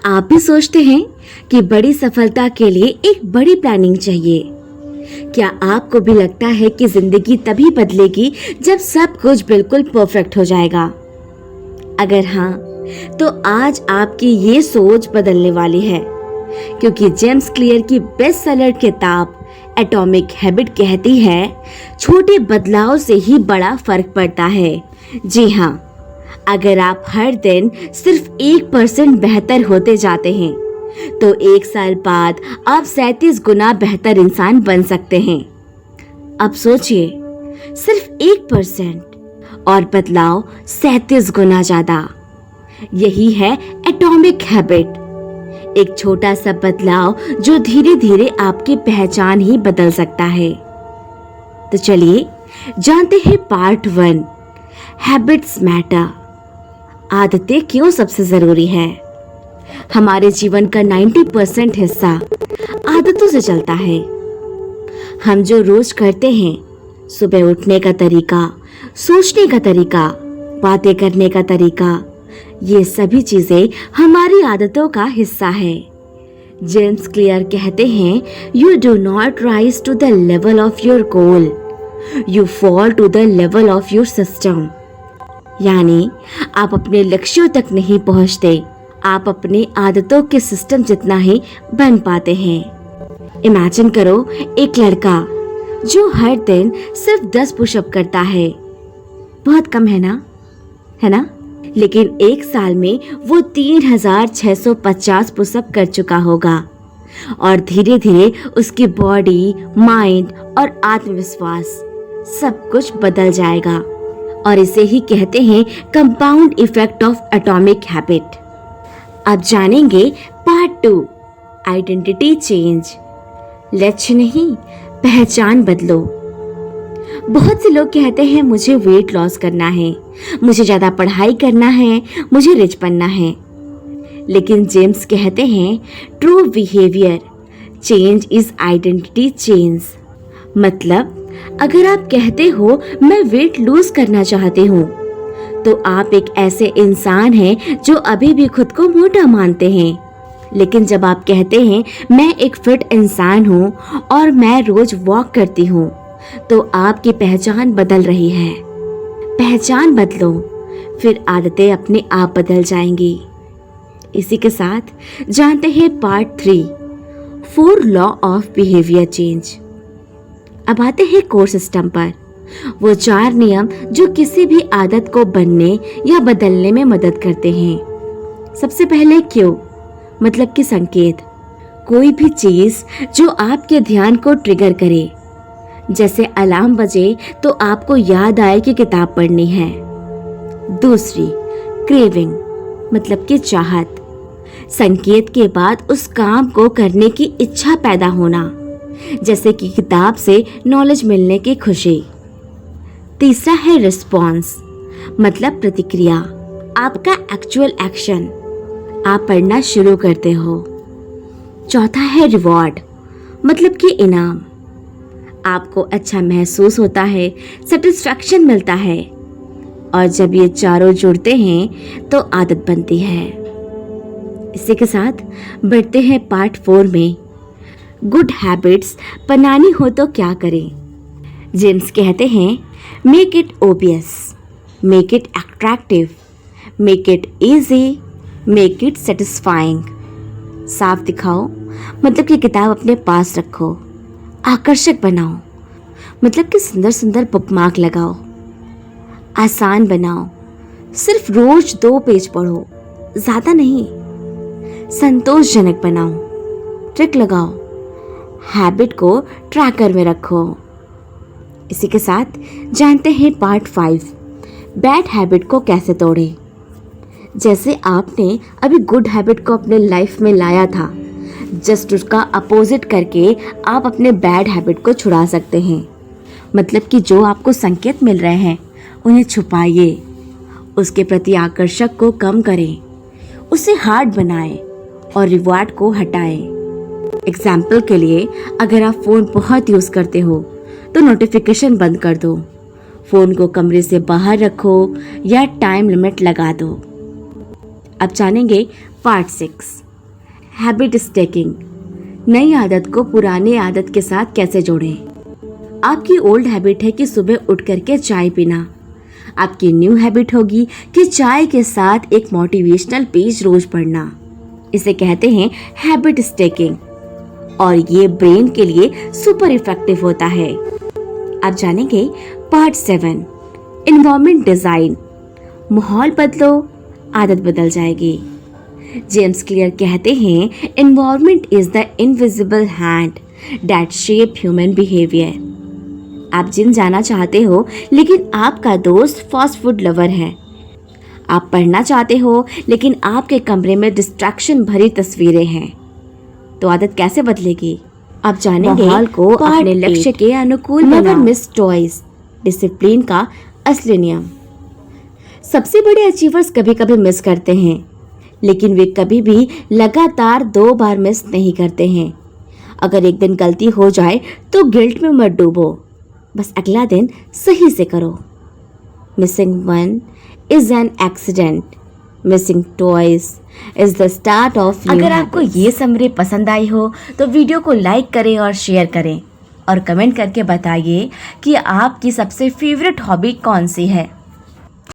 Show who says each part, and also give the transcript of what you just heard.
Speaker 1: आप भी सोचते हैं कि बड़ी सफलता के लिए एक बड़ी प्लानिंग चाहिए? क्या आपको भी लगता है कि जिंदगी तभी बदलेगी जब सब कुछ बिल्कुल परफेक्ट हो जाएगा? अगर हाँ, तो आज आपकी ये सोच बदलने वाली है, क्योंकि जेम्स क्लियर की बेस्ट सेलर किताब एटॉमिक हैबिट कहती है, छोटे बदलाव से ही बड़ा फर्क पड़ता है। जी हाँ, अगर आप हर दिन सिर्फ 1% बेहतर होते जाते हैं, तो 1 साल बाद आप 37 गुना बेहतर इंसान बन सकते हैं। अब सोचिए, सिर्फ 1% और बदलाव 37 गुना ज्यादा। यही है एटॉमिक हैबिट, एक छोटा सा बदलाव जो धीरे धीरे आपकी पहचान ही बदल सकता है। तो चलिए जानते हैं पार्ट 1, हैबिट्स मैटर। आदतें क्यों सबसे जरूरी है? हमारे जीवन का 90% हिस्सा आदतों से चलता है। हम जो रोज करते हैं, सुबह उठने का तरीका, सोचने का तरीका, बातें करने का तरीका, ये सभी चीजें हमारी आदतों का हिस्सा है। जेम्स क्लियर कहते हैं, you do not rise to the level of your goal, you fall to the level of your system. यानी आप अपने लक्ष्यों तक नहीं पहुंचते, आप अपनी आदतों के सिस्टम जितना ही बन पाते हैं। इमेजिन करो एक लड़का जो हर दिन सिर्फ 10 पुशअप करता है। बहुत कम है ना? लेकिन 1 साल में वो 3650 पुशअप कर चुका होगा और धीरे धीरे उसकी बॉडी, माइंड और आत्मविश्वास सब कुछ बदल जाएगा। और इसे ही कहते हैं compound effect of atomic habit. अब जानेंगे पार्ट 2, आइडेंटिटी चेंज। लक्ष्य नहीं, पहचान बदलो। बहुत से लोग कहते हैं मुझे वेट लॉस करना है, मुझे ज्यादा पढ़ाई करना है, मुझे रिच बनना है। लेकिन जेम्स कहते हैं true behaviour change is identity change. मतलब अगर आप कहते हो मैं वेट लूज करना चाहती हूँ, तो आप एक ऐसे इंसान हैं जो अभी भी खुद को मोटा मानते हैं। लेकिन जब आप कहते हैं मैं एक फिट इंसान हूँ और मैं रोज वॉक करती हूँ, तो आपकी पहचान बदल रही है। पहचान बदलो, फिर आदतें अपने आप बदल जाएंगी। इसी के साथ जानते हैं part 3, 4 law of behaviour change. अब आते हैं कोर सिस्टम पर, वो 4 नियम जो किसी भी आदत को बनने या बदलने में मदद करते हैं। सबसे पहले क्यों, मतलब कि संकेत। कोई भी चीज जो आपके ध्यान को ट्रिगर करे, जैसे अलार्म बजे तो आपको याद आए कि किताब पढ़नी है। दूसरी क्रेविंग, मतलब कि चाहत। संकेत के बाद उस काम को करने की इच्छा पैदा होना, जैसे कि किताब से नॉलेज मिलने की खुशी। तीसरा है रिस्पॉन्स, मतलब प्रतिक्रिया, आपका एक्चुअल एक्शन। आप पढ़ना शुरू करते हो। चौथा है रिवॉर्ड, मतलब कि इनाम। आपको अच्छा महसूस होता है, सेटिस्फैक्शन मिलता है। और जब ये चारों जुड़ते हैं तो आदत बनती है। इसी के साथ बढ़ते हैं पार्ट 4 में, गुड हैबिट्स बनानी हो तो क्या करें। जेम्स कहते हैं make it obvious, make it attractive, make it easy, make it satisfying. साफ दिखाओ, मतलब कि किताब अपने पास रखो। आकर्षक बनाओ, मतलब कि सुंदर सुंदर बुकमार्क लगाओ। आसान बनाओ, सिर्फ रोज 2 पेज पढ़ो, ज्यादा नहीं। संतोषजनक बनाओ, ट्रिक लगाओ, हैबिट को ट्रैकर में रखो। इसी के साथ जानते हैं पार्ट 5, बैड हैबिट को कैसे तोड़ें। जैसे आपने अभी गुड हैबिट को अपने लाइफ में लाया था, जस्ट उसका अपोजिट करके आप अपने बैड हैबिट को छुड़ा सकते हैं। मतलब कि जो आपको संकेत मिल रहे हैं उन्हें छुपाइए, उसके प्रति आकर्षक को कम करें, उसे हार्ड बनाएं और रिवॉर्ड को हटाएं। एग्जाम्पल के लिए, अगर आप फ़ोन बहुत यूज़ करते हो तो नोटिफिकेशन बंद कर दो, फ़ोन को कमरे से बाहर रखो या टाइम लिमिट लगा दो। अब जानेंगे पार्ट 6, हैबिट स्टैकिंग, नई आदत को पुरानी आदत के साथ कैसे जोड़ें। आपकी ओल्ड हैबिट है कि सुबह उठ करके चाय पीना। आपकी न्यू हैबिट होगी कि चाय के साथ एक मोटिवेशनल पेज रोज पढ़ना। इसे कहते हैं हैबिट स्टैकिंग और ये ब्रेन के लिए सुपर इफेक्टिव होता है। आप जानेंगे पार्ट 7, एनवायरनमेंट डिजाइन। माहौल बदलो, आदत बदल जाएगी। जेम्स क्लियर कहते हैं, environment is the invisible hand that shape human behaviour. आप जिम जाना चाहते हो लेकिन आपका दोस्त फास्ट फूड लवर है। आप पढ़ना चाहते हो लेकिन आपके कमरे में डिस्ट्रैक्शन भरी तस्वीरें हैं। तो आदत कैसे बदलेगी? आप जानेंगे माहौल को अपने लक्ष्य के अनुकूल बनाओ। नेवर मिस चॉइस, डिसिप्लिन का असली नियम। सबसे बड़े अचीवर्स कभी कभी मिस करते हैं, लेकिन वे कभी भी लगातार 2 बार मिस नहीं करते हैं। अगर एक दिन गलती हो जाए तो गिल्ट में मत डूबो, बस अगला दिन सही से करो। Missing one is an accident, missing toys is the start of. अगर आपको ये समरी पसंद आई हो तो वीडियो को लाइक करें और शेयर करें और कमेंट करके बताइए कि आपकी सबसे फेवरेट हॉबी कौन सी है।